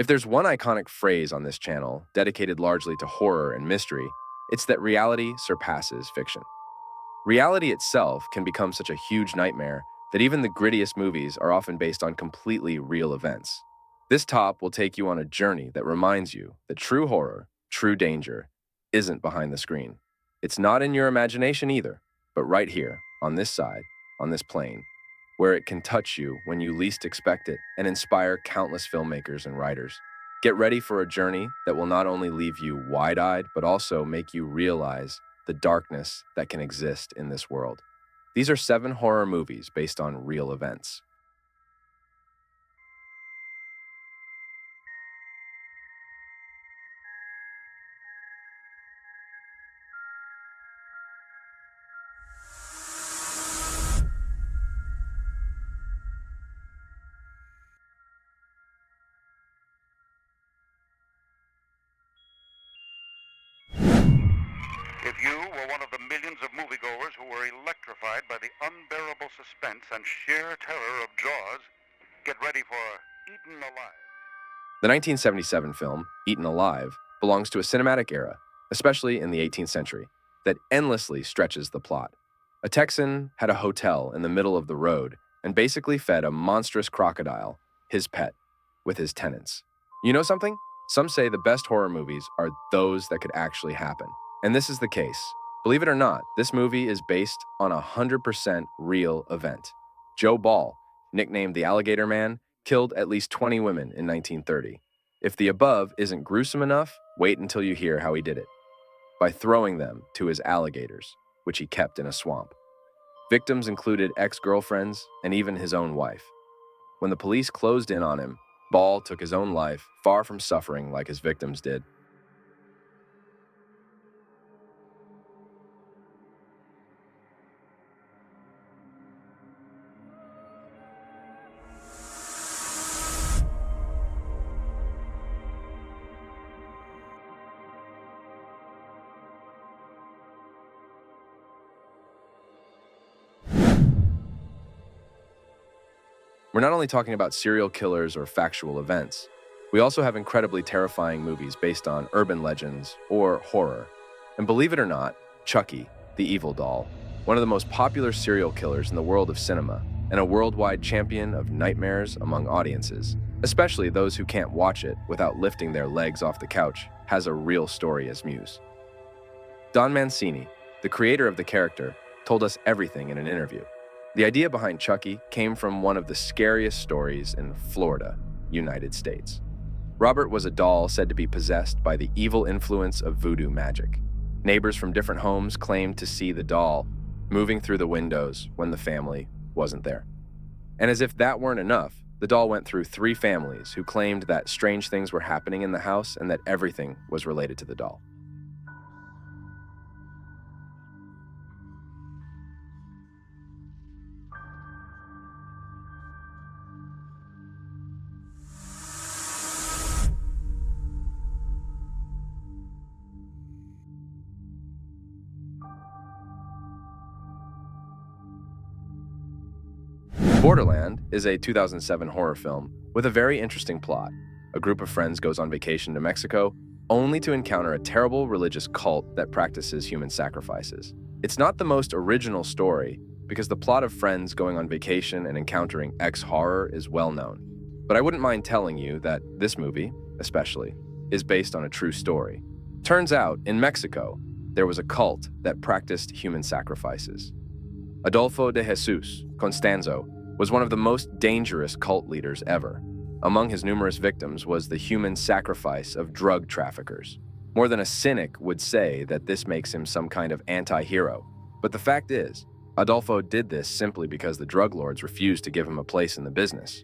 If there's one iconic phrase on this channel dedicated largely to horror and mystery, it's that reality surpasses fiction. Reality itself can become such a huge nightmare that even the grittiest movies are often based on completely real events. This top will take you on a journey that reminds you that true horror, true danger, isn't behind the screen. It's not in your imagination either, but right here, on this side, on this plane, where it can touch you when you least expect it and inspire countless filmmakers and writers. Get ready for a journey that will not only leave you wide-eyed, but also make you realize the darkness that can exist in this world. These are 7 horror movies based on real events. If you were one of the millions of moviegoers who were electrified by the unbearable suspense and sheer terror of Jaws, get ready for Eaten Alive. The 1977 film, Eaten Alive, belongs to a cinematic era, especially in the 18th century, that endlessly stretches the plot. A Texan had a hotel in the middle of the road and basically fed a monstrous crocodile, his pet, with his tenants. You know something? Some say the best horror movies are those that could actually happen. And this is the case. Believe it or not, this movie is based on a 100% real event. Joe Ball, nicknamed the Alligator Man, killed at least 20 women in 1930. If the above isn't gruesome enough, wait until you hear how he did it. By throwing them to his alligators, which he kept in a swamp. Victims included ex-girlfriends and even his own wife. When the police closed in on him, Ball took his own life, far from suffering like his victims did. We're not only talking about serial killers or factual events. We also have incredibly terrifying movies based on urban legends or horror. And believe it or not, Chucky, the evil doll, one of the most popular serial killers in the world of cinema, and a worldwide champion of nightmares among audiences, especially those who can't watch it without lifting their legs off the couch, has a real story as muse. Don Mancini, the creator of the character, told us everything in an interview. The idea behind Chucky came from one of the scariest stories in Florida, United States. Robert was a doll said to be possessed by the evil influence of voodoo magic. Neighbors from different homes claimed to see the doll moving through the windows when the family wasn't there. And as if that weren't enough, the doll went through 3 families who claimed that strange things were happening in the house and that everything was related to the doll. Borderland is a 2007 horror film with a very interesting plot. A group of friends goes on vacation to Mexico only to encounter a terrible religious cult that practices human sacrifices. It's not the most original story because the plot of friends going on vacation and encountering X-horror is well known. But I wouldn't mind telling you that this movie, especially, is based on a true story. Turns out, in Mexico, there was a cult that practiced human sacrifices. Adolfo de Jesus Constanzo was one of the most dangerous cult leaders ever. Among his numerous victims was the human sacrifice of drug traffickers. More than a cynic would say that this makes him some kind of anti-hero. But the fact is, Adolfo did this simply because the drug lords refused to give him a place in the business.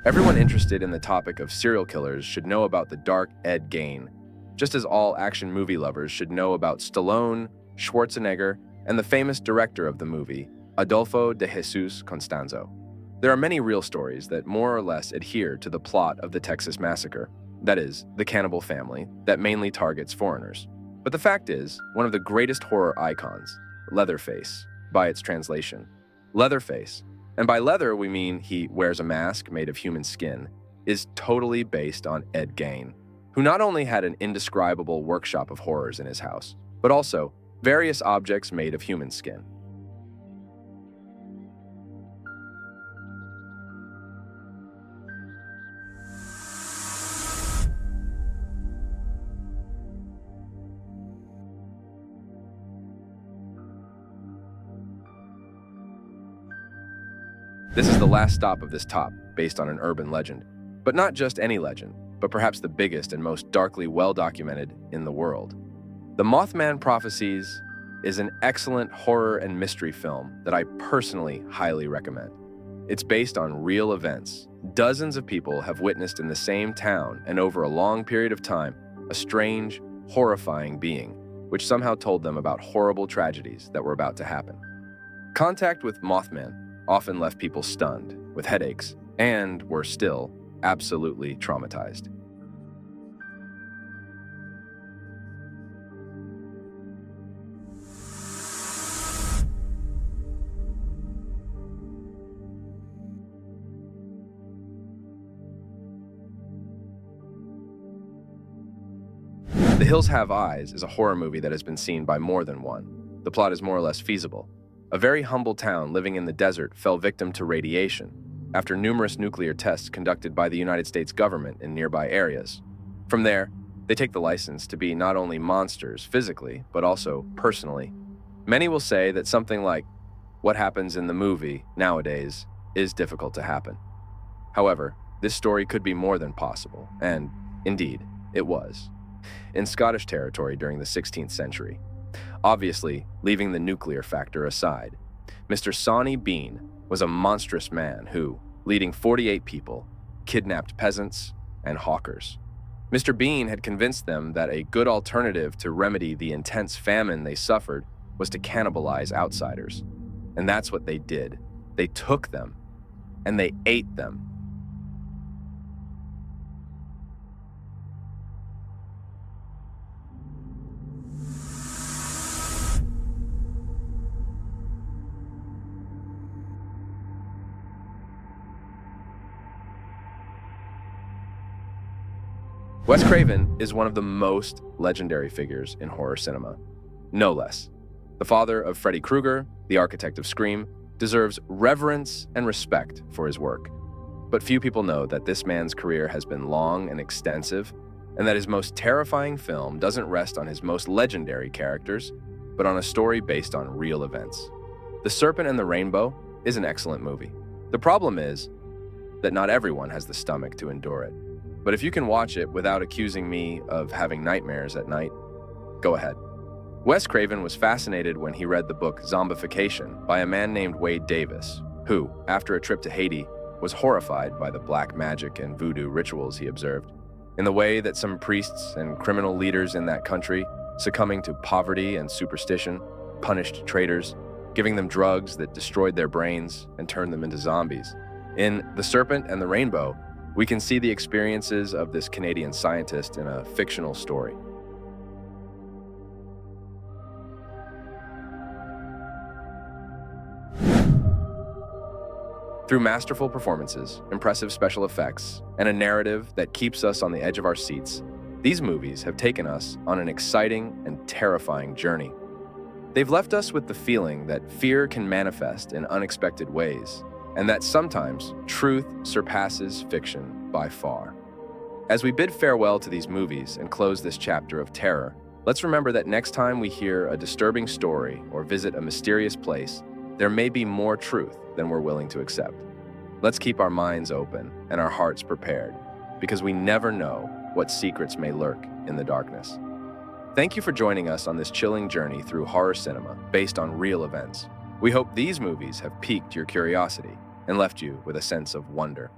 Everyone interested in the topic of serial killers should know about the dark Ed Gein, just as all action movie lovers should know about Stallone, Schwarzenegger, and the famous director of the movie, Adolfo de Jesus Constanzo. There are many real stories that more or less adhere to the plot of the Texas Massacre, that is, the cannibal family that mainly targets foreigners. But the fact is, one of the greatest horror icons, Leatherface, by its translation. Leatherface, and by leather we mean he wears a mask made of human skin, is totally based on Ed Gein, who not only had an indescribable workshop of horrors in his house, but also various objects made of human skin. This is the last stop of this top, based on an urban legend. But not just any legend, but perhaps the biggest and most darkly well-documented in the world. The Mothman Prophecies is an excellent horror and mystery film that I personally highly recommend. It's based on real events. Dozens of people have witnessed in the same town and over a long period of time a strange, horrifying being, which somehow told them about horrible tragedies that were about to happen. Contact with Mothman often left people stunned, with headaches, and, worse still, absolutely traumatized. The Hills Have Eyes is a horror movie that has been seen by more than one. The plot is more or less feasible. A very humble town living in the desert fell victim to radiation after numerous nuclear tests conducted by the United States government in nearby areas. From there, they take the license to be not only monsters physically, but also personally. Many will say that something like what happens in the movie nowadays is difficult to happen. However, this story could be more than possible, and indeed, it was. In Scottish territory during the 16th century. Obviously, leaving the nuclear factor aside, Mr. Sawney Bean was a monstrous man who, leading 48 people, kidnapped peasants and hawkers. Mr. Bean had convinced them that a good alternative to remedy the intense famine they suffered was to cannibalize outsiders. And that's what they did. They took them, and they ate them. Wes Craven is one of the most legendary figures in horror cinema. No less. The father of Freddy Krueger, the architect of Scream, deserves reverence and respect for his work. But few people know that this man's career has been long and extensive, and that his most terrifying film doesn't rest on his most legendary characters, but on a story based on real events. The Serpent and the Rainbow is an excellent movie. The problem is that not everyone has the stomach to endure it. But if you can watch it without accusing me of having nightmares at night, go ahead. Wes Craven was fascinated when he read the book Zombification by a man named Wade Davis, who, after a trip to Haiti, was horrified by the black magic and voodoo rituals he observed, in the way that some priests and criminal leaders in that country, succumbing to poverty and superstition, punished traitors, giving them drugs that destroyed their brains and turned them into zombies. In The Serpent and the Rainbow, we can see the experiences of this Canadian scientist in a fictional story. Through masterful performances, impressive special effects, and a narrative that keeps us on the edge of our seats, these movies have taken us on an exciting and terrifying journey. They've left us with the feeling that fear can manifest in unexpected ways, and that sometimes truth surpasses fiction by far. As we bid farewell to these movies and close this chapter of terror, let's remember that next time we hear a disturbing story or visit a mysterious place, there may be more truth than we're willing to accept. Let's keep our minds open and our hearts prepared, because we never know what secrets may lurk in the darkness. Thank you for joining us on this chilling journey through horror cinema based on real events. We hope these movies have piqued your curiosity and left you with a sense of wonder.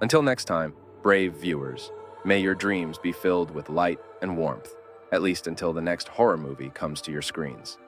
Until next time, brave viewers, may your dreams be filled with light and warmth, at least until the next horror movie comes to your screens.